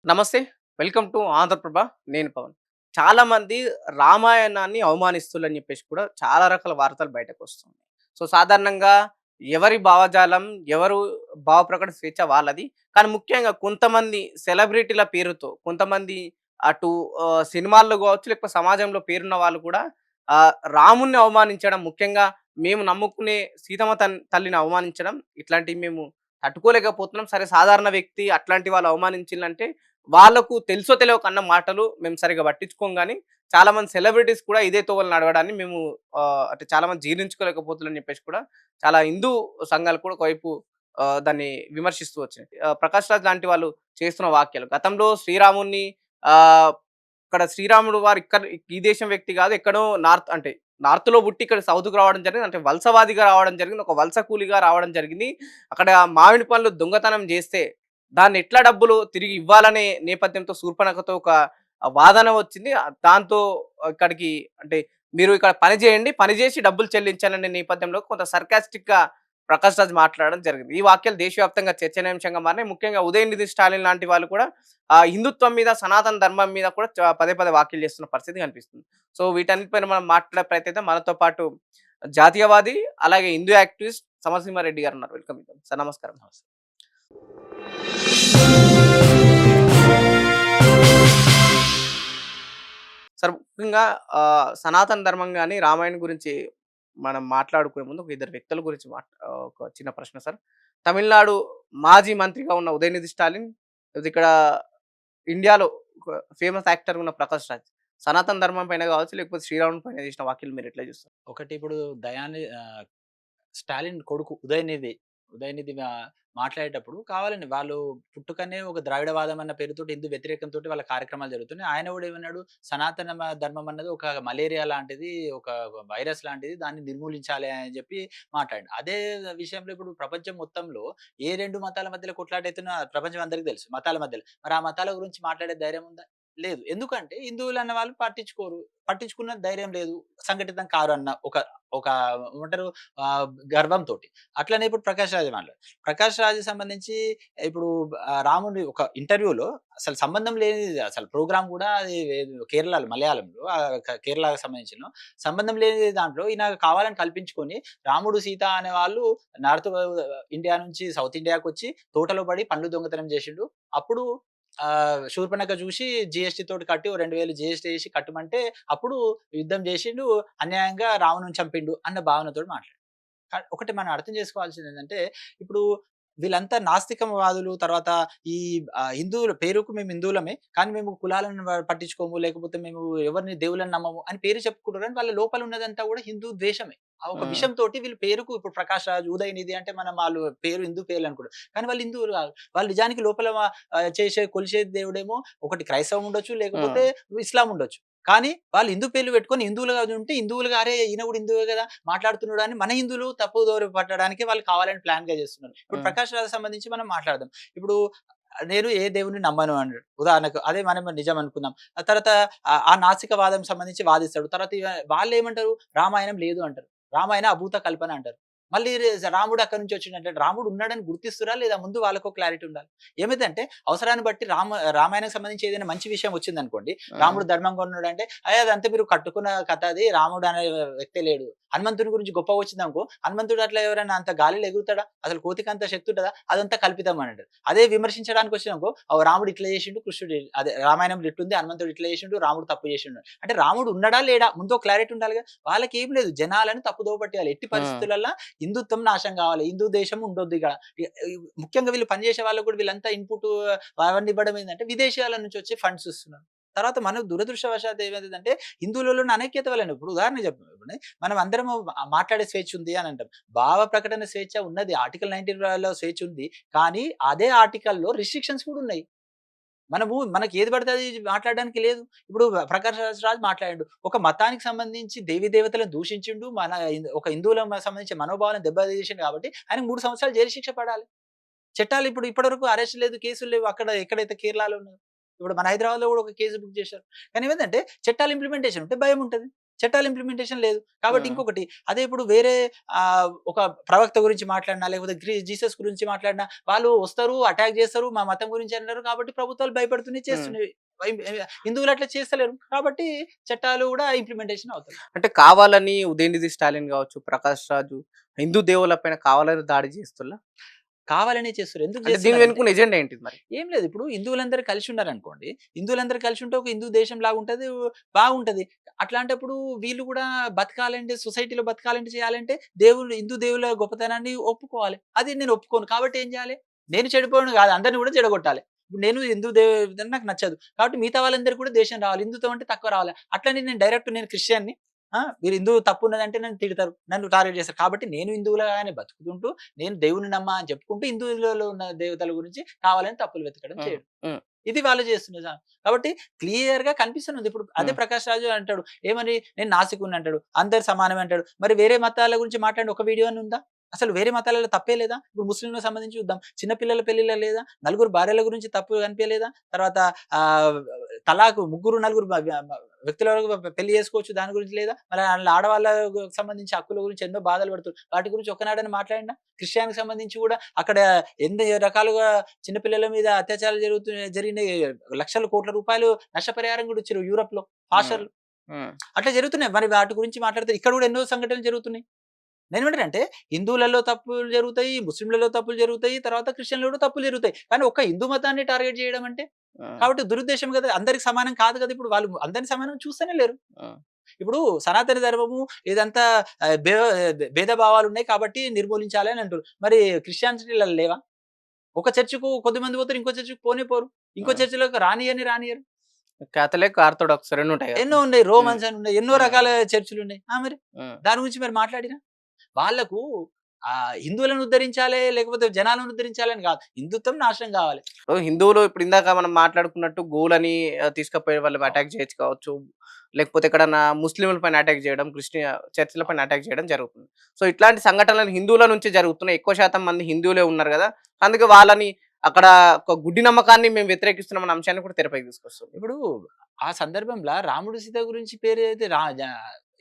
నమస్తే. Welcome to Andhra Prabha. నేను పవన్. చాలామంది రామాయణాన్ని అవమానిస్తులని చెప్పేసి కూడా చాలా రకాల వార్తలు బయటకొస్తున్నాయి. సో, సాధారణంగా ఎవరి భావజాలం, ఎవరు భావ ప్రకటన స్వేచ్ఛ వాళ్ళది. కానీ ముఖ్యంగా కొంతమంది సెలబ్రిటీల పేరుతో, కొంతమంది అటు సినిమాల్లో కావచ్చు, లేకపోతే సమాజంలో పేరున్న వాళ్ళు కూడా రాముడిని అవమానించడం, ముఖ్యంగా మేము నమ్ముకునే సీతమ్మ తల్లిని అవమానించడం, ఇట్లాంటివి మేము తట్టుకోలేకపోతున్నాం. సరే, సాధారణ వ్యక్తి అట్లాంటి వాళ్ళు అవమానించిండ్లంటే వాళ్ళకు తెలుసో తెలవకో అన్న మాటలు మేము సరిగ్గా పట్టించుకోం గానీ, చాలామంది సెలబ్రిటీస్ కూడా ఇదే తోవలో నడవడాన్ని మేము అంటే చాలామంది జీర్ణించుకోలేకపోతున్నారని చెప్పేసి కూడా చాలా హిందూ సంఘాలు కూడా ఒకవైపు దాన్ని విమర్శిస్తూ వచ్చినాయి. 'ప్రకాష్ రాజ్' లాంటి వాళ్ళు చేస్తున్న వ్యాఖ్యలు. గతంలో శ్రీరాముడిని ఇక్కడ శ్రీరాముడు వారు ఇక్కడ ఈ దేశం వ్యక్తి కాదు, ఎక్కడో నార్త్‌లో పుట్టి ఇక్కడ సౌత్‌కి రావడం జరిగింది. అంటే వలసవాదిగా రావడం జరిగింది. ఒక వలస కూలిగా రావడం జరిగింది. అక్కడ మామిడి పళ్ళు దొంగతనం చేస్తే దాన్ని ఎట్లా డబ్బులు తిరిగి ఇవ్వాలనే నేపథ్యంతో శూర్పణఖతో ఒక వాదన వచ్చింది. దాంతో ఇక్కడికి అంటే మీరు ఇక్కడ పని చేయండి, పని చేసి డబ్బులు చెల్లించాలనే నేపథ్యంలో కొంత సర్కాస్టిక్‌గా 'ప్రకాష్ రాజ్' మాట్లాడడం జరిగింది. ఈ వ్యాఖ్యలు దేశవ్యాప్తంగా చర్చనీయాంశంగా మారినాయి. ముఖ్యంగా ఉదయనిధి స్టాలిన్ లాంటి వాళ్ళు కూడా హిందుత్వం మీద, సనాతన ధర్మం మీద కూడా పదే పదే వ్యాఖ్యలు చేస్తున్న పరిస్థితి కనిపిస్తుంది. సో, వీటన్నిటిపైన మనం మాట్లాడే ప్రయత్నం మనతో పాటు జాతీయవాది, అలాగే హిందూ యాక్టివిస్ట్ సమరసింహారెడ్డి గారు ఉన్నారు. Welcome sir. నమస్కారం. నమస్తే. సార్, ముఖ్యంగా సనాతన ధర్మం గాని, రామాయణం గురించి మనం మాట్లాడుకునే ముందు ఒక ఇద్దరు వ్యక్తుల గురించి ఒక చిన్న ప్రశ్న సార్. తమిళనాడు మాజీ మంత్రిగా ఉన్న ఉదయనిధి స్టాలిన్, లేకపోతే ఇక్కడ ఇండియాలో ఒక ఫేమస్ యాక్టర్‌గా ఉన్న 'ప్రకాష్ రాజ్' సనాతన ధర్మం పైన కావచ్చు, లేకపోతే శ్రీరాముని పైన చేసిన వ్యాఖ్యలు మీరు ఎట్లా చూస్తారు? ఒకటి ఇప్పుడు స్టాలిన్ కొడుకు ఉదయనిధి, ఉదయనిధి మాట్లాడేటప్పుడు కావాలని వాళ్ళు పుట్టుకనే ఒక ద్రావిడవాదం అన్న పేరుతోటి హిందూ వ్యతిరేకంతోటి వాళ్ళ కార్యక్రమాలు జరుగుతున్నాయి. ఆయన కూడా ఏమన్నాడు, సనాతన ధర్మం అన్నది ఒక మలేరియా లాంటిది, ఒక వైరస్ లాంటిది, దాన్ని నిర్మూలించాలి అని చెప్పి మాట్లాడాడు. అదే విషయంలో ఇప్పుడు ప్రపంచం మొత్తంలో ఏ 2 మతాల మధ్యలో కొట్లాటైతున్నా ప్రపంచం అందరికీ తెలుసు మతాల మధ్యలో. మరి ఆ మతాల గురించి మాట్లాడే ధైర్యం ఉందా? లేదు. ఎందుకంటే హిందువులు అన్న వాళ్ళు పట్టించుకోరు. పట్టించుకున్న ధైర్యం లేదు. సంఘటితం కారు అన్న ఒక ఒక ఏమంటారు గర్వంతోటి. అట్లనే ఇప్పుడు 'ప్రకాష్ రాజ్' మాట్లాడు. 'ప్రకాష్ రాజ్' సంబంధించి ఇప్పుడు రాముడి ఒక ఇంటర్వ్యూలో అసలు సంబంధం లేనిది అసలు ప్రోగ్రామ్ గూడా అది కేరళలో మలయాళంలో కేరళకి సంబంధించిన సంబంధం లేని దాంట్లో ఈయన కావాలని కల్పించుకొని రాముడు, సీత అనే వాళ్ళు నార్త్ ఇండియా నుంచి సౌత్ ఇండియాకొచ్చి తోటలో పడి పండ్లు దొంగతనం చేసిండు. అప్పుడు శూర్పణఖ చూసి జీఎస్టీ తోటి కట్టి ఓ 2000 జీఎస్టీ ఏసి కట్టమంటే అప్పుడు యుద్ధం చేసిండు. అన్యాయంగా రావణుని చంపిండు అన్న భావనతోటి మాట్లాడాడు. ఒకటి మనం అర్థం చేసుకోవాల్సిందేంటంటే, ఇప్పుడు వీళ్ళంతా నాస్తికవాదులు. తర్వాత ఈ హిందువుల పేరుకు మేము హిందువులమే. కానీ మేము కులాలను పట్టించుకోము. లేకపోతే మేము ఎవరిని దేవుళ్ళని నమ్మము అని పేరు చెప్పుకుంటారు. కానీ వాళ్ళ లోపల ఉన్నదంతా కూడా హిందూ ద్వేషమే. ఆ ఒక హ్మ్. విషయంతోటి వీళ్ళు పేరుకు ఇప్పుడు 'ప్రకాష్ రాజ్', 'ఉదయనిధి' అంటే మనం వాళ్ళు పేరు హిందూ పేర్లు అనుకుంటారు. కానీ వాళ్ళు హిందువులు కాదు. వాళ్ళు నిజానికి లోపల కొలిచే దేవుడేమో ఒకటి క్రైస్తవం ఉండొచ్చు, హ్మ్. లేకపోతే ఇస్లాం ఉండొచ్చు. కానీ వాళ్ళు హిందూ పేర్లు పెట్టుకొని హిందువులుగా ఉంటే హిందువులుగా అరే ఈయన కూడా హిందువే కదా మాట్లాడుతున్నాడు అని మన హిందువులు తప్పుదోవ పట్టడానికి వాళ్ళు కావాలని ప్లాన్‌గా చేస్తున్నారు. ఇప్పుడు హ్మ్. 'ప్రకాష్ రాజ్' సంబంధించి మనం మాట్లాడదాం. ఇప్పుడు నేను ఏ దేవుడిని నమ్మను అన్నాడు. ఉదాహరణకు అదే మనం నిజం అనుకుందాం. ఆ తర్వాత ఆ నాస్తికవాదం సంబంధించి వాదిస్తాడు. తర్వాత వాళ్ళేమంటారు, రామాయణం లేదు అంటారు. రామాయణ అభూత కల్పన అంటారు. మళ్ళీ రాముడు అక్కడి నుంచి వచ్చిండంటే రాముడు ఉన్నాడని గుర్తిస్తురా లేదా ముందు వాళ్ళకో క్లారిటీ ఉండాలి. ఏమైందంటే అవసరాన్ని బట్టి రామాయణానికి సంబంధించి ఏదైనా మంచి విషయం వచ్చిందనుకోండి, హ్మ్. రాముడు ధర్మంగా ఉన్నాడంటే, అయ్యో! అదంతా మీరు కట్టుకున్న కథ అది. రాముడు అనే వ్యక్తే లేడు. హనుమంతుని గురించి గొప్పగా వచ్చిందనుకో, హనుమంతుడు అట్లా ఎవరైనా అంత గాలిలో ఎగురుతాడా? అసలు కోతికి అంత శక్తి ఉంటదా? అదంతా కల్పితం అనంటారు. అదే విమర్శించడానికి వచ్చిందనుకో, రాముడు ఇట్లా చేసిండు, కృష్ణుడు అదే రామాయణంలో ఇట్లుంది, హనుమంతుడు ఇట్లా చేసిండు, రాముడు తప్పు చేసిండు. అంటే రాముడు ఉన్నాడా? లేడా? ముందు క్లారిటీ ఉండాలిగా. వాళ్ళకేం లేదు. జనాలను తప్పుదోవ పట్టియాలి. ఎట్టి హ్మ్. పరిస్థితులల్ల హిందుత్వం నాశనం కావాలి. హిందూ దేశం ఉండొద్దు ఇక. ముఖ్యంగా వీళ్ళు పనిచేసే వాళ్ళకి కూడా వీళ్ళంతా ఇన్‌పుట్ అవన్నీ ఇవ్వడం ఏందంటే విదేశాల నుంచి వచ్చే ఫండ్స్ ఇస్తున్నారు. తర్వాత మనం దురదృష్టవశాత్తు ఏమైతదంటే హిందువులలో ఉన్న అనైక్యత వలన ఇప్పుడు ఉదాహరణకు చెప్పండి. మనం అందరము మాట్లాడే స్వేచ్ఛ ఉంది అని అంటాం. భావ ప్రకటన స్వేచ్ఛ ఉన్నది. ఆర్టికల్ 19లో స్వేచ్ఛ ఉంది. కానీ అదే ఆర్టికల్‌లో రిస్ట్రిక్షన్స్ కూడా ఉన్నాయి. మనకి ఏది పడితే అది మాట్లాడడానికి లేదు. ఇప్పుడు 'ప్రకాష్ రాజ్' మాట్లాడిండు. ఒక మతానికి సంబంధించి దేవీ దేవతలను దూషించిండు. ఒక హిందువులకు సంబంధించిన మనోభావాలను దెబ్బతీసిండు కాబట్టి ఆయనకు 3 సంవత్సరాలు జైలు శిక్ష పడాలి. చట్టాలు ఇప్పుడు ఇప్పటివరకు అరెస్ట్ లేదు, కేసులు లేవు. అక్కడ ఎక్కడైతే కేరళలో ఉన్నదో. ఇప్పుడు మన హైదరాబాద్‌లో కూడా ఒక కేసు బుక్ చేశారు. కానీ ఏమైందంటే చట్టాలు ఇంప్లిమెంటేషన్ ఉంటే భయం ఉంటది. చట్టాల ఇంప్లిమెంటేషన్ లేదు. కాబట్టి హ్మ్. ఇంకొకటి అదే ఇప్పుడు వేరే ఒక ప్రవక్త గురించి మాట్లాడినా, లేకపోతే జీసస్ గురించి మాట్లాడినా వాళ్ళు వస్తారు, అటాక్ చేస్తారు, మా మతం గురించి అన్నారు కాబట్టి ప్రభుత్వాలు భయపడుతున్నాయి, హ్మ్. చేస్తున్నాయి. హిందువులు అట్లా చేస్తలేరు. కాబట్టి చట్టాలు కూడా ఇంప్లిమెంటేషన్ అవుతాయి. అంటే కావాలని ఉదయనిధి స్టాలిన్ గావచ్చు, ప్రకాష్ రాజు హిందూ దేవుళ్ళ పైన కావాలని దాడి చేస్తుల్లా? కావాలనే చేస్తున్నారు. ఎందుకు అంటే దీని చేస్తున్నారంటే వెనుకున్న ఎజెండా ఏంటిది మరి? ఏం లేదు. ఇప్పుడు హిందువులందరూ కలిసి ఉన్నారనుకోండి. హిందువులందరూ కలిసి ఉంటే ఒక హిందూ దేశం లాగుంటది. బాగుంటది. అట్లాంటప్పుడు వీళ్ళు కూడా బతకాలంటే సొసైటీలో బతకాలంటే చేయాలంటే హిందూ దేవుళ్ళ గొప్పతనాన్ని ఒప్పుకోవాలి. అది నేను ఒప్పుకోను. కాబట్టి ఏం చేయాలి? నేను చెడిపోవడం కాదు. అందరిని కూడా చెడగొట్టాలి. ఇప్పుడు నేను హిందూ నాకు నచ్చదు. కాబట్టి మిగతా వాళ్ళందరూ కూడా దేశం రావాలి. హిందుత్వం అంటే తక్కువ రావాలి. అట్లని నేను క్రిస్టియన్‌ని. మీరు హిందువు తప్పున్నదంటే నన్ను తిడతారు. నన్ను టార్గెట్ చేస్తారు. కాబట్టి నేను హిందువులాగానే బతుకుతుంటూ నేను దేవుడిని నమ్మా అని చెప్పుకుంటూ హిందువులలో ఉన్న దేవతల గురించి కావాలని తప్పులు వెతకడం హ్మ్. చేయడం. హ్మ్. ఇది వాళ్ళు చేస్తున్నది. కాబట్టి క్లియర్‌గా కనిపిస్తున్నది. ఇప్పుడు అదే హ్మ్. ప్రకాష్ రాజు అంటాడు. ఏమని నేను నాస్తికుడిని అంటాడు. అందరు సమానమే అంటాడు. మరి వేరే మతాల గురించి మాట్లాడిన ఒక వీడియో అని ఉందా? అసలు వేరే మతాలలో తప్పే లేదా? ఇప్పుడు ముస్లింలకు సంబంధించి చూద్దాం. చిన్న పిల్లల పెళ్ళిలో లేదా? నలుగురు భార్యల గురించి తప్పు కనిపియలేదా? తర్వాత ఆహ్, తలాకు ముగ్గురు, నలుగురు వ్యక్తుల వరకు పెళ్లి చేసుకోవచ్చు దాని గురించి లేదా? మరి ఆళ్ళ ఆడవాళ్ళకు సంబంధించి హక్కుల గురించి ఎన్నో బాధలు పడుతున్నారు. వాటి గురించి ఒక్కనాడైనా మాట్లాడిండా? క్రిస్టియానికి సంబంధించి కూడా అక్కడ ఎన్ని రకాలుగా చిన్న పిల్లల మీద అత్యాచారాలు జరిగినాయి. లక్షల కోట్ల రూపాయలు నష్టపరిహారం కూడా ఇచ్చిర్రు యూరప్‌లో హ్మ్. పాస్టర్‌లు. హ్మ్. అట్లా జరుగుతున్నాయి. మరి వాటి గురించి మాట్లాడితే ఇక్కడ కూడా ఎన్నో సంఘటనలు జరుగుతున్నాయి. నేనేమంటానంటే హిందువులలో తప్పులు జరుగుతాయి, ముస్లింలలో తప్పులు జరుగుతాయి, తర్వాత క్రిస్టియన్‌లో కూడా తప్పులు జరుగుతాయి. కానీ ఒక్క హిందూ మతాన్ని టార్గెట్ చేయడం అంటే హ్మ్. కాబట్టి దురుద్దేశం కదా! అందరికి సమానం కాదు కదా! ఇప్పుడు వాళ్ళు అందరిని సమానం చూస్తేనే లేరు. హ్మ్. ఇప్పుడు సనాతన ధర్మము ఇదంతా భేదభావాలున్నాయి కాబట్టి నిర్మూలించాలి అని అంటుర్రు. మరి క్రిస్టియానిటీ‌లలో లేవా? ఒక చర్చ్‌కు కొద్దిమంది పోతారు. ఇంకో చర్చ్‌కి పోనే పోరు. ఇంకో హ్మ్. చర్చ్‌లోకి రానియ్యరు. కాథలిక్, ఆర్థోడాక్స్ 2 ఉంటాయి కదా! ఎన్నో ఉన్నాయి. హ్మ్. రోమన్స్ అని ఉన్నాయి. ఎన్నో హ్మ్. రకాల చర్చులున్నాయి. మరి హ్మ్. దాని గురించి మరి మాట్లాడినా? వాళ్ళకు హిందువులను ఉద్ధరించాలే, లేకపోతే జనాలను ఉద్ధరించాలని గాదు. హిందుత్వం నాశనం గావాలి. ఇప్పుడు హిందువులు ఇప్పుడు ఇందాక మనం మాట్లాడుకున్నట్టు గోవులని తీసుకపోయి వాళ్ళు అవును. అటాక్ చేయొచ్చు కావచ్చు. లేకపోతే ఎక్కడన్నా ముస్లింల పైన అటాక్ చేయడం, చర్చిల అవును. పైన అటాక్ చేయడం జరుగుతుంది. సో, ఇట్లాంటి సంఘటనలు హిందువుల నుంచే జరుగుతున్నాయి. ఎక్కువ శాతం మంది హిందువులే ఉన్నారు గదా! అందుకే వాళ్ళని అక్కడ ఒక గుడ్డి నమ్మకాన్ని మేము వ్యతిరేకిస్తున్నాం అన్న అంశాన్ని కూడా తెరపైకి తీసుకొస్తుంది. ఇప్పుడు ఆ సందర్భంలో రాముడు, సీత గురించి పేరైతే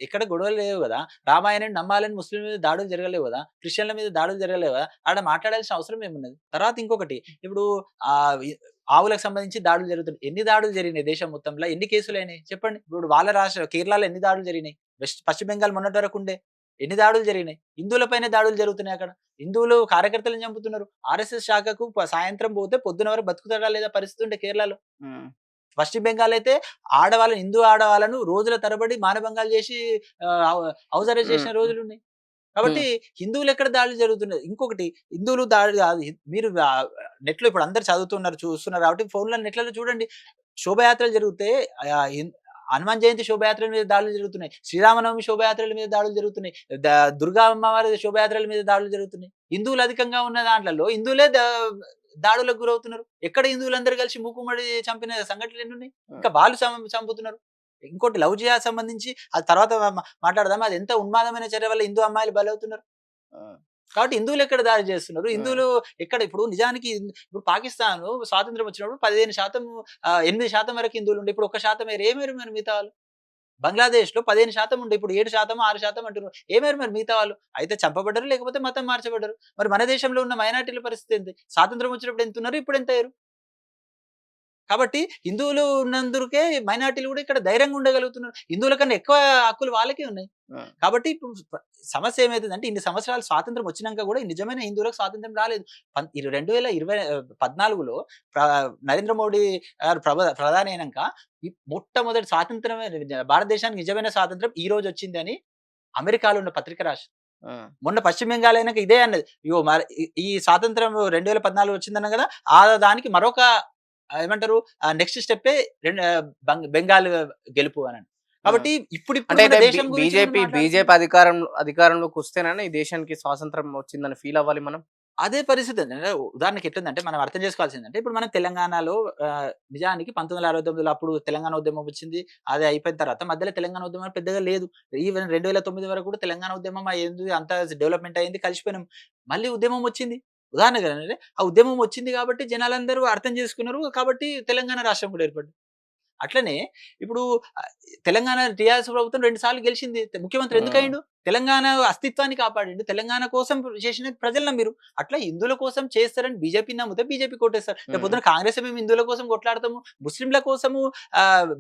ఎక్కడ గొడవలు లేవు గదా! రామాయణాన్ని నమ్మాలని ముస్లింల మీద దాడులు జరగలేవు గదా! క్రిస్టియన్‌ల మీద దాడులు జరగలేవు గదా! ఆడ మాట్లాడాల్సిన అవసరం ఏమున్నది? తర్వాత ఇంకొకటి ఇప్పుడు ఆహ్, ఈ ఆవులకు సంబంధించి దాడులు జరుగుతున్నాయి. ఎన్ని దాడులు జరిగినాయి దేశం మొత్తంలో? ఎన్ని కేసులయినాయి? చెప్పండి. ఇప్పుడు వాళ్ళ కేరళలో ఎన్ని దాడులు జరిగినాయి? పశ్చిమ బెంగాల్ మొన్నటి వరకు ఉండే. ఎన్ని దాడులు జరిగినాయి? హిందువుల పైనే దాడులు జరుగుతున్నాయి అక్కడ. హిందువులు కార్యకర్తలను చంపుతున్నారు. ఆర్ఎస్ఎస్ శాఖకు సాయంత్రం పోతే పొద్దున వరకు బతుకుతాడా లేదా పరిస్థితి ఉండే కేరళలో. హ్మ్. పశ్చిమ బెంగాల్ అయితే హిందూ ఆడవాళ్ళను రోజుల తరబడి మానభంగాలు చేసి హౌస్ అరెస్ట్ హ్మ్. చేసిన రోజులున్నాయి. కాబట్టి హ్మ్. హిందువులు ఎక్కడ దాడులు జరుగుతున్నాయి. ఇంకొకటి హిందువులు దాడి కాదు. మీరు నెట్‌లో ఇప్పుడు అందరూ చదువుతున్నారు, చూస్తున్నారు కాబట్టి ఫోన్‌లో నెట్‌లలో చూడండి. శోభాయాత్రలు జరిగితే ఆహ్, హిం హనుమాన్ జయంతి శోభాయాత్రల మీద దాడులు జరుగుతున్నాయి. శ్రీరామనవమి శోభాయాత్రల మీద దాడులు జరుగుతున్నాయి. ద దుర్గా అమ్మవారి శోభాయాత్రల మీద దాడులు జరుగుతున్నాయి. హిందువులు అధికంగా ఉన్న దాంట్లలో హిందువులే దాడులకు గురవుతున్నారు. ఎక్కడ హిందువులందరూ కలిసి మూకుమ్మడి చంపిన సంఘటనలు ఎన్నున్నాయి? హ్మ్. ఇంకా వాళ్ళు చంపుతున్నారు. ఇంకోటి లవ్ జిహాద్ సంబంధించి అది తర్వాత మాట్లాడదాం. అది ఎంత ఉన్మాదమైన చర్య వల్ల హిందూ అమ్మాయిలు బలవుతున్నారు. హ్మ్. కాబట్టి హిందువులు ఎక్కడ దాడి చేస్తున్నారు? హ్మ్. హిందువులు ఎక్కడ ఇప్పుడు నిజానికి ఇప్పుడు పాకిస్తాన్ స్వాతంత్ర్యం వచ్చినప్పుడు 15% 8% వరకు హిందువులుండే. ఇప్పుడు 1% ఏమైరు మరి మిగతా వాళ్ళు? బంగ్లాదేశ్‌లో 15% ఉండే. ఇప్పుడు 7%, 6% అంటున్నారు. ఏమైరు మరి మిగతా వాళ్ళు? అయితే చంపబడ్డారు, లేకపోతే మతం మార్చబడ్డారు. మరి మన దేశంలో ఉన్న మైనారిటీల పరిస్థితి ఏంటి? స్వాతంత్ర్యం వచ్చినప్పుడు ఎంతున్నారు? ఇప్పుడు ఎంతయ్యారు? కాబట్టి హిందువులు ఉన్నందుకే మైనారిటీలు కూడా ఇక్కడ ధైర్యంగా ఉండగలుగుతున్నారు. హిందువుల కన్నా ఎక్కువ హక్కులు వాళ్ళకే ఉన్నాయి. హ్మ్. కాబట్టి ఇప్పుడు సమస్య ఏమైతుందంటే ఇన్ని సంవత్సరాలు స్వాతంత్రం వచ్చినంక కూడా నిజమైన హిందువులకు స్వాతంత్రం రాలేదు. 2014లో నరేంద్ర మోడీ గారు ప్రధాని అయినంక మొట్టమొదటి స్వాతంత్రమే భారతదేశానికి నిజమైన స్వాతంత్రం ఈ రోజు వచ్చిందని అమెరికాలో ఉన్న పత్రిక రాసింది. హ్మ్. మొన్న పశ్చిమ బెంగాల్ అయినాక ఇదే అన్నది. ఇగో మరి ఈ స్వాతంత్రం 2014 వచ్చిందన్నాం గదా! దానికి మరొక ఏమంటారు? నెక్స్ట్ స్టెప్పే బెంగాల్ గెలుపు అని. హ్మ్. కాబట్టి ఇప్పుడిప్పుడు అంటే మన అయితే దేశం గురించి మనం బీజేపీ మాట్లాడుకుంటే అధికారంలోకి వస్తేనే ఈ దేశానికి స్వాతంత్రం వచ్చిందని ఫీల్ అవ్వాలి మనం. అదే పరిస్థితి అండి. అంటే ఉదాహరణకి ఎట్లుందంటే మనం అర్థం చేసుకోవాల్సిందంటే ఇప్పుడు మనం తెలంగాణలో నిజానికి 1969లో అప్పుడు తెలంగాణ ఉద్యమం వచ్చింది. అది అయిపోయిన తర్వాత మధ్యలో తెలంగాణ ఉద్యమం పెద్దగా లేదు. ఈవెన్ 2009 వరకు కూడా తెలంగాణ ఉద్యమం అయింది. అంతా డెవలప్‌మెంట్ అయింది. కలిసిపోయినాం. మళ్ళీ ఉద్యమం వచ్చింది. ఉదాహరణకు ఆ ఉద్యమం వచ్చింది కాబట్టి జనాలందరూ అర్థం చేసుకున్నారు. కాబట్టి తెలంగాణ రాష్ట్రం కూడా ఏర్పడింది. అట్లనే ఇప్పుడు ఆ, తెలంగాణ టీఆర్ఎస్ ప్రభుత్వం 2 సార్లు గెలిచింది. ముఖ్యమంత్రి ఎందుకు ఉమ్, అయిండు? తెలంగాణ అస్తిత్వాన్ని కాపాడిండు. తెలంగాణ కోసం చేసిన ప్రజలు నమ్మిరు. అట్లా హిందువుల కోసం చేస్తారని బీజేపీ నమ్మితే బీజేపీ కొట్టేస్తారు. రేపు ఉమ్. పొద్దున కాంగ్రెస్ మేము హిందువుల కోసం కొట్లాడతాము. ముస్లింల కోసము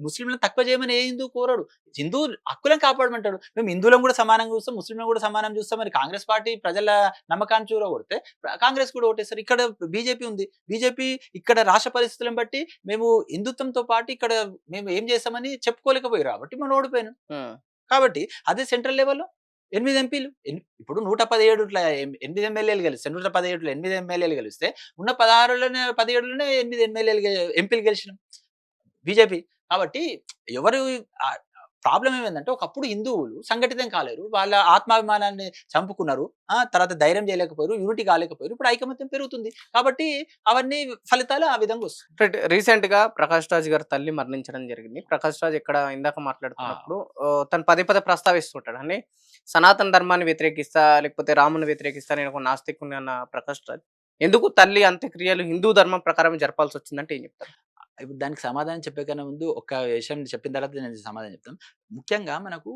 ముస్లింలను తక్కువ చేయమని ఏ హిందూ కోరడు. హిందూ హక్కులను కాపాడమంటాడు. మేము హిందువులను కూడా సమానంగా చూస్తాం, ముస్లింలను కూడా సమానం చూస్తాం. మరి కాంగ్రెస్ పార్టీ ప్రజల నమ్మకాన్ని చూరగొడితే కాంగ్రెస్ కూడా ఓటేస్తారు. ఇక్కడ బీజేపీ ఉంది. బీజేపీ ఇక్కడ రాష్ట్ర పరిస్థితులను బట్టి మేము హిందుత్వంతో పాటు ఇక్కడ మేము ఏం చేస్తామని చెప్పుకోలేకపోయారు కాబట్టి మనం ఓడిపోయాను. ఉమ్. కాబట్టి అదే సెంట్రల్ లెవెల్‌లో 8 ఎంపీలు ఇప్పుడు 117 8 ఎమ్మెల్యేలు గెలిస్తే 117లో 8 ఎమ్మెల్యేలు గెలిస్తే ఉన్న 17లోనే 8 ఎమ్మెల్యేలు ఎంపీలు గెలిచినాం బీజేపీ. కాబట్టి ఎవరు ఆహ్, ప్రాబ్లమ్ ఏమైందంటే ఒకప్పుడు హిందువులు సంఘటితం కాలేరు. వాళ్ళ ఆత్మాభిమానాన్ని చంపుకున్నారు. తర్వాత ధైర్యం చేయలేకపోయారు. యూనిటీ కాలేకపోయారు. ఇప్పుడు ఐకమత్యం పెరుగుతుంది. కాబట్టి అవన్నీ ఫలితాలు ఆ విధంగా వస్తాయి. రీసెంట్ గా ప్రకాష్ రాజ్ గారి తల్లి మరణించడం జరిగింది. ప్రకాష్ రాజ్ ఇక్కడ ఇందాక ఆ! మాట్లాడుతున్నప్పుడు తను పదే పదే ప్రస్తావిస్తుంటాడు అని సనాతన ధర్మాన్ని వ్యతిరేకిస్తా లేకపోతే రాముని వ్యతిరేకిస్తా నేను ఒక నాస్తికుని అన్న ప్రకాష్ రాజ్ ఎందుకు తల్లి అంత్యక్రియలు హిందూ ధర్మం ప్రకారం జరపాల్సి వచ్చిందంటే ఏం చెప్తారు? ఇప్పుడు దానికి సమాధానం చెప్పే కన్నా ముందు ఒక్క విషయం చెప్పిన తర్వాత నేను సమాధానం చెప్తాను. ముఖ్యంగా మనకు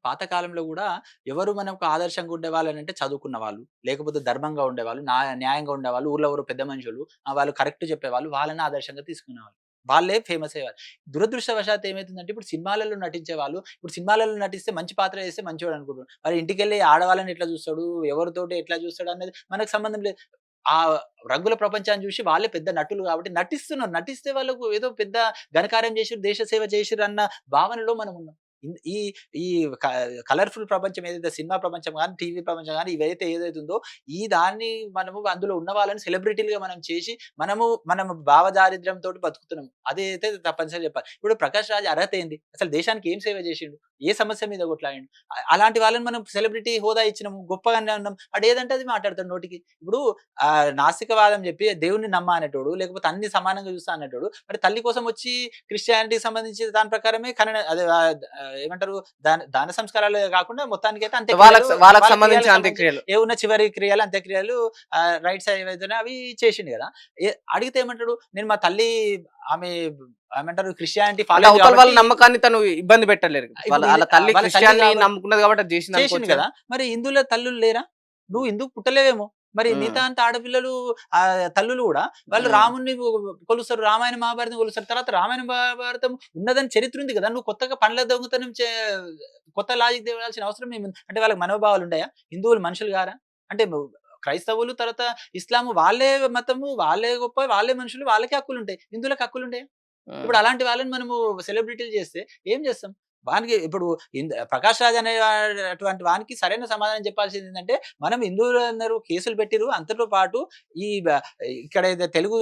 పాత కాలంలో గూడా ఎవరు మనకు ఆదర్శంగా ఉండేవాళ్ళనంటే చదువుకున్న వాళ్ళు, లేకపోతే ధర్మంగా ఉండేవాళ్ళు, న్యాయంగా ఉండేవాళ్ళు, ఊర్లో ఎవరో పెద్ద మనుషులు, వాళ్ళు కరెక్ట్ చెప్పేవాళ్ళు, వాళ్ళని ఆదర్శంగా తీసుకునేవాళ్ళు. వాళ్ళే ఫేమస్ అయ్యేవాళ్ళు. దురదృష్టవశాత్తు ఏమైతుందంటే ఇప్పుడు సినిమాలలో నటించే వాళ్ళు, ఇప్పుడు సినిమాలలో నటిస్తే మంచి పాత్ర చేస్తే మంచోడు అనుకుంటున్నారు. మరి ఇంటికెళ్ళి ఆడవాళ్ళని ఎట్లా చూస్తాడు, ఎవరితోటి ఎట్లా చూస్తాడు అనేది మనకు సంబంధం లేదు. ఆ రంగుల ప్రపంచాన్ని చూసి వాళ్ళే పెద్ద నటులు కాబట్టి నటిస్తున్నారు. నటిస్తే వాళ్ళకు ఏదో పెద్ద ఘనకార్యం చేసిర్రు, దేశ సేవ చేసిర్రు అన్న భావనలో మనం ఉన్నాం. ఈ ఈ క కలర్‌ఫుల్ ప్రపంచం ఏదైతే సినిమా ప్రపంచం గాని, టీవీ ప్రపంచం గాని ఏదైతే ఉందో ఈ దాన్ని మనము అందులో ఉన్న వాళ్ళని సెలబ్రిటీలుగా మనం చేసి మనము భావదారిద్ర్యంతోటి బతుకుతున్నాము. అదైతే తప్పనిసరిగా చెప్పాలి. ఇప్పుడు 'ప్రకాష్ రాజ్' అర్హత ఏంది? అసలు దేశానికి ఏం సేవ చేసిండు? ఏ సమస్య మీద కొట్లాడిండు? అలాంటి వాళ్ళని మనం సెలబ్రిటీ హోదా ఇచ్చినాము. గొప్పగానే ఉన్నాం. ఆడేదంటే అది మాట్లాడతాడు నోటికి. ఇప్పుడు నాస్తికవాదం చెప్పి దేవుడిని నమ్మ అనేటోడు, లేకపోతే అన్ని సమానంగా చూస్తా అనేటోడు, మరి తల్లి కోసం వచ్చి క్రిస్టియానిటీకి సంబంధించి దాని ప్రకారమే అదే ఏమంటారు దాన దాన సంస్కారాలు కాకుండా మొత్తానికైతే వాళ్ళకి అంత్యక్రియలు వాళ్ళకి వాళ్ళ సంబంధించిన క్రియలకు సంబంధించి అంత్యక్రియలు ఏవున్న చివరి క్రియలు, అంత్యక్రియలు రైట్స్ ఏవైతున్నాయో అవి చేసిండు గదా! అడిగితే ఏమంటాడు? నేను మా తల్లి ఆమె ఏమంటారు క్రిస్టియానిటీ అంటే ఫాలో అవతల వాళ్ళ కాబట్టి నమ్మకాన్ని తను ఇబ్బంది పెట్టలేరు. వాళ్ళ ఇప్పుడు ఇది వాళ్ళ తల్లి వాళ్ళ తల్లి క్రిస్టియానిటీ కాబట్టి నమ్ముకున్నది కాబట్టి అది చేసింది చేసిండు అనుకోవచ్చా? గదా! మరి హిందువుల తల్లులు లేరా? నువ్వు హిందువు పుట్టలేవేమో! మరి హ్మ్. మిగతా అంతా ఆడపిల్లలు తల్లులు గూడా వాళ్ళు హ్మ్. రాముడిని కొలుస్తారు. రామాయణ, మహాభారతం కొలుస్తారు. తర్వాత రామాయణ, మహాభారతం ఉన్నదని చరిత్ర ఉంది గదా! నువ్వు కొత్తగా పండ్ల దొంగతనం కొత్త లాజిక్ తేవాల్సిన అవసరం ఏముంది? అంటే వాళ్ళకి మనోభావాలు ఉండయా? హిందువులు మనుషులు గారా? అంటే క్రైస్తవులు తర్వాత ఇస్లాము వాళ్ళే మతము, వాళ్ళే గొప్ప, వాళ్ళే మనుషులు, వాళ్ళకే హక్కులుంటాయి. హిందువులకు హక్కులుండయా? హ్మ్. ఇప్పుడు అలాంటి వాళ్ళని మనము సెలబ్రిటీలు చేస్తే ఏం చేస్తాం? వానికి ఇప్పుడు 'ప్రకాష్ రాజ్' అనే అటువంటి వానికి సరైన సమాధానం చెప్పాల్సింది ఏందంటే, మనం హిందువులందరూ కేసులు పెట్టిర్రు. అంతతో పాటు ఈ ఇక్కడ తెలుగు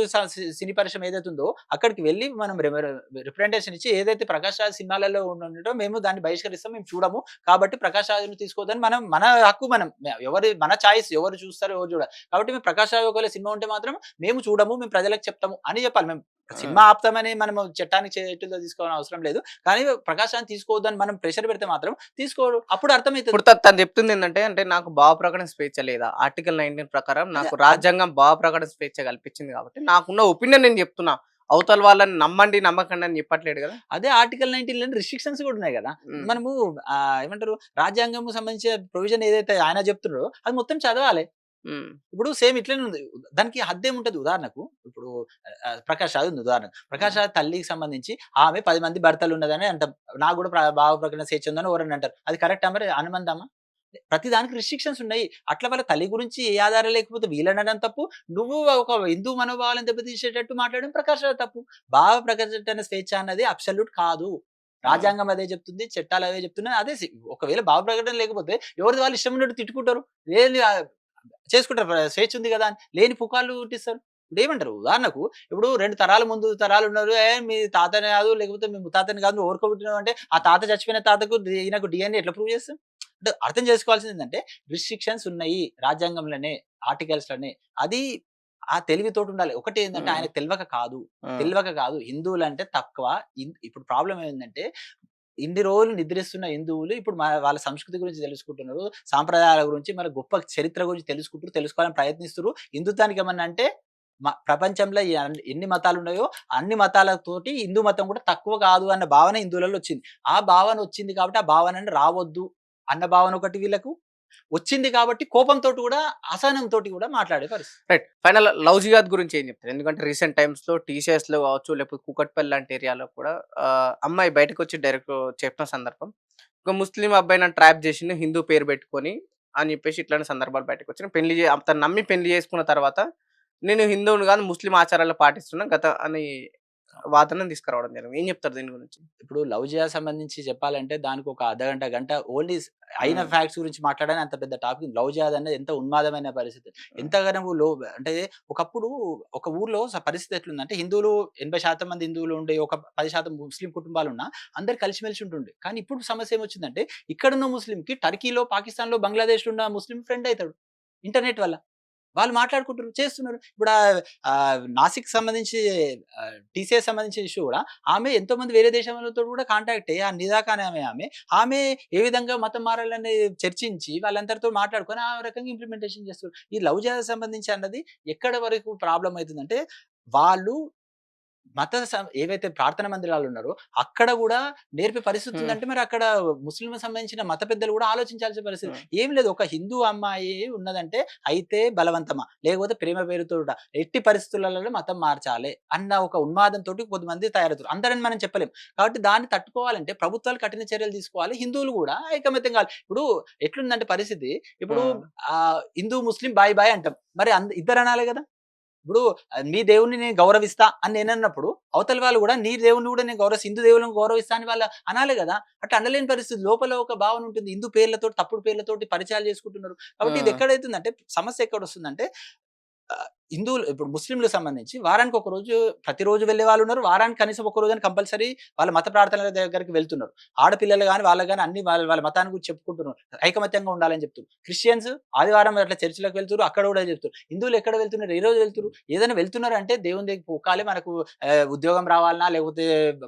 సినీ పరిశ్రమ ఏదైతే ఉందో అక్కడికి వెళ్లి మనం రిప్రజెంటేషన్ ఇచ్చి ఏదైతే 'ప్రకాష్ రాజ్' సినిమాలలో ఉండటో మేము దాన్ని బహిష్కరిస్తాం. మేము చూడము. కాబట్టి 'ప్రకాష్ రాజ్‌ని' తీసుకోవద్దని మన హక్కు మనం. మన చాయిస్ ఎవరు చూస్తారో ఎవరు చూడరు. కాబట్టి మేము 'ప్రకాష్ రాజ్' ఒకవేళ సినిమా ఉంటే మాత్రం మేము చూడము. మేము ప్రజలకు చెప్తాము అని చెప్పాలి. మేము హ్మ్. సినిమా ఆపుతామని మనము చట్టానికి చేతుల్లో తీసుకోవాల్సిన అవసరం లేదు. కానీ 'ప్రకాష్ రాజ్‌ని' తీసుకోవద్దని మనం ప్రెషర్ పెడితే మాత్రం తీసుకోడు. అప్పుడు అర్థమైతది. ఇప్పుడు తను చెప్తుందేందంటే, అంటే నాకు భావ ప్రకటన స్వేచ్ఛ లేదా? ఆర్టికల్ 19 ప్రకారం అదే నాకు రాజ్యాంగం భావ ప్రకటన స్వేచ్ఛ కల్పించింది కాబట్టి, నాకున్న ఒపీనియన్ నేను చెప్తున్నా. అవతల వాళ్ళని నమ్మండి, నమ్మకండి అని చెప్పట్లేడు గదా! అదే ఆర్టికల్ 19లోని రిస్ట్రిక్షన్స్ కూడా ఉన్నాయి గదా! హ్మ్. మనము ఏమంటారు రాజ్యాంగం సంబంధించిన ప్రొవిజన్ ఏదైతే ఆయన చెప్తున్నారో అది మొత్తం చదవాలి. హ్మ్. ఇప్పుడు సేమ్ ఇట్లనే ఉంది. దానికి హద్దేముంటది ఉదాహరణకు ఇప్పుడు 'ప్రకాష్ రాజ్' ఉంది ఉదాహరణకు. హ్మ్. 'ప్రకాష్ రాజ్' తల్లికి సంబంధించి ఆమె 10 మంది భర్తలున్నదని అంటాం. నాకు కూడా భావ ప్రకటన స్వేచ్ఛ ఉందని ఎవరైనా అంటారు. అది కరెక్టా మరి అనుమందమా? ప్రతి దానికి రిస్ట్రిక్షన్స్ ఉన్నాయి. అట్లా వాళ్ళ తల్లి గురించి ఏ ఆధారం లేకపోతే వీళ్ళనడం తప్పు. నువ్వు ఒక హిందూ మనోభావాలను దెబ్బతీసేటట్టు మాట్లాడడం 'ప్రకాష్ రాజ్' తప్పు. భావ ప్రకటన స్వేచ్ఛ అన్నది అబ్సల్యూట్ కాదు. హ్మ్. రాజ్యాంగం అదే చెప్తుంది. చట్టాలు అవే చెప్తున్నాయి. అదే ఒకవేళ భావ ప్రకటన లేకపోతే ఎవరిది వాళ్ళు ఇష్టం ఉన్నట్టు తిట్టుకుంటారు. లేని చేసుకుంటారు. స్వేచ్ఛ ఉంది గదా! అని లేని పుకార్లు పుట్టిస్తారు. ఇప్పుడేమంటారు ఉదాహరణకు ఇప్పుడు 2 తరాల ముందు తరాలున్నారు. మీ తాతని గాదు, లేకపోతే మీ ముత్తాతని గాదు నువ్వు ఎవరికో పుట్టినవంటే, ఆ తాత చచ్చిపోయిన తాతకు ఈయనకు డీఎన్ఏ ఎట్లా ప్రూవ్ చేస్తాం? అంటే అర్థం చేసుకోవాల్సిందేంటంటే రిస్ట్రిక్షన్స్ ఉన్నాయి రాజ్యాంగంలోనే, ఆర్టికల్స్‌లోనే. అది ఆ తెలివితోటుండాలి. ఒకటేందంటే హ్మ్. ఆయనకు తెలవక కాదు. హ్మ్. తెలవక కాదు. హిందువులంటే తక్కువ. ఇప్పుడు ప్రాబ్లమ్ ఏందంటే ఇన్ని రోజులు నిద్రిస్తున్న హిందువులు ఇప్పుడు వాళ్ళ సంస్కృతి గురించి తెలుసుకుంటున్నారు. సాంప్రదాయాల గురించి, మన గొప్ప చరిత్ర గురించి తెలుసుకుంటున్నారు. తెలుసుకోవాలని ప్రయత్నిస్తుర్రు. హిందుత్వానికి ఏమన్నా అంటే ప్రపంచంలో ఎన్ని మతాలు ఉన్నాయో అన్ని మతాలతోటి హిందూ మతం కూడా తక్కువ కాదు అన్న భావన హిందువులలో వచ్చింది. ఆ భావన వచ్చింది కాబట్టి ఆ భావనని రావద్దు అన్న భావన ఒకటి వీళ్ళకు వచ్చింది కాబట్టి కోపంతోటి కూడా అసహనంతోటి కూడా మాట్లాడే పరిస్థితి. రైట్. ఫైనల్ లవ్ జిహాద్ గురించి ఏం చెప్తారు? ఎందుకంటే రీసెంట్ టైమ్స్‌లో టీసీఎస్‌లో కావచ్చు, లేకపోతే కూకట్పల్లి లాంటి ఏరియాలో కూడా అమ్మాయి బయటకొచ్చి డైరెక్ట్ చెప్పిన సందర్భం. ఒక ముస్లిం అబ్బాయి నన్ను ట్రాప్ చేసిండు హిందూ పేరు పెట్టుకొని అని చెప్పేసి ఇట్లాంటి సందర్భాలు బయటకొచ్చినాయి. అతను నమ్మి పెళ్లి చేసుకున్న తర్వాత నేను హిందువుని కాదు ముస్లిం ఆచారాలు పాటిస్తున్నా అని వాదనను తీసుకురావడం జరిగింది. ఏం చెప్తారు దీని గురించి? ఇప్పుడు లవ్ జిహాద్ సంబంధించి చెప్పాలంటే దానికి ఒక అర్ధగంట, గంట ఓన్లీ అయిన ఫ్యాక్ట్స్ గురించి మాట్లాడని అంత పెద్ద టాపిక్. లవ్ జిహాద్ అనేది ఎంత ఉన్మాదమైన పరిస్థితి. ఎంతగానో అంటే ఒకప్పుడు ఒక ఊర్లో పరిస్థితి ఎట్లుందంటే హిందువులు 80% మంది హిందువులు ఉండే ఒక 10% ముస్లిం కుటుంబాలున్నా అందరు కలిసిమెలిసి ఉంటుండే. కానీ ఇప్పుడు సమస్య ఏమొచ్చిందంటే ఇక్కడున్న ముస్లింకి టర్కీలో, పాకిస్తాన్‌లో, బంగ్లాదేశ్‌లో ఉన్న ముస్లిం ఫ్రెండ్ అయితాడు ఇంటర్నెట్ వల్ల. వాళ్ళు మాట్లాడుకుంటున్నారు, చేస్తున్నారు. ఇప్పుడు నాసిక్ సంబంధించి టీసీఎస్ సంబంధించిన ఇష్యూ కూడా ఆమె ఎంతో మంది వేరే దేశంతో కూడా కాంటాక్ట్ అయ్యి ఆ నిదాక్ అనే ఆమె ఏ విధంగా మతం మారాలని చర్చించి వాళ్ళందరితో మాట్లాడుకొని ఆ రకంగా ఇంప్లిమెంటేషన్ చేస్తారు. ఈ లవ్ జిహాద్ సంబంధించి అన్నది ఎక్కడ వరకు ప్రాబ్లం అవుతుందంటే వాళ్ళు ఏవైతే ప్రార్థన మందిరాలు ఉన్నారో అక్కడ కూడా నేర్పే పరిస్థితి హ్మ్. ఉందంటే మరి అక్కడ ముస్లింలకు సంబంధించిన మత పెద్దలు కూడా ఆలోచించాల్సిన పరిస్థితి. హ్మ్. ఏం లేదు, ఒక హిందూ అమ్మాయి ఉన్నదంటే అయితే బలవంతమా లేకపోతే ప్రేమ పేరుతోట ఎట్టి పరిస్థితులలో మతం మార్చాలి అన్న ఒక ఉన్మాదంతో కొంతమంది తయారవుతారు. అందరని మనం చెప్పలేం. కాబట్టి దాన్ని తట్టుకోవాలంటే ప్రభుత్వాలు కఠిన చర్యలు తీసుకోవాలి. హిందువులు కూడా ఐకమత్యం కావాలి. ఇప్పుడు ఎట్లుందంటే పరిస్థితి, ఇప్పుడు హ్మ్. హిందూ ముస్లిం బాయ్ బాయ్ అంటాం. మరి ఇద్దరు అనాలి కదా. ఇప్పుడు మీ దేవుడిని నేను గౌరవిస్తా అని నేనన్నప్పుడు అవతల వాళ్ళు కూడా నీ దేవుడిని కూడా నేను హిందూ దేవుళ్ళని గౌరవిస్తా అని వాళ్ళు అనాలి కదా. అట్లా అనలేని పరిస్థితి. లోపల ఒక భావన ఉంటుంది. హిందూ పేర్లతోటి తప్పుడు పేర్లతోటి పరిచయాలు చేసుకుంటున్నారు. కాబట్టి ఇది హ్మ్. ఎక్కడైతుందంటే సమస్య ఎక్కడొస్తుందంటే హిందువులు ఇప్పుడు ముస్లింలకు సంబంధించి వారానికి ఒక రోజు ప్రతిరోజు వెళ్ళే వాళ్ళు ఉన్నారు. వారానికి కనీసం ఒక రోజు కంపల్సరీ వాళ్ళ మత ప్రార్థనల దగ్గరికి వెళ్తున్నారు. ఆడపిల్లలు గాని వాళ్ళకి గాని అన్ని వాళ్ళ వాళ్ళ మతాన్ని గురించి చెప్పుకుంటున్నారు. ఐకమత్యంగా ఉండాలని చెప్తున్నారు. క్రిస్టియన్స్ ఆదివారం అట్లా చర్చిలకు వెళ్తున్నారు. అక్కడ కూడా చెప్తున్నారు. హిందువులు ఎక్కడ వెళ్తున్నారు? ఏ రోజు వెళ్తున్నారు? ఏదైనా వెళ్తున్నారు అంటే దేవుని దగ్గరికి పోకాలి, మనకు ఉద్యోగం రావాలన్నా లేకపోతే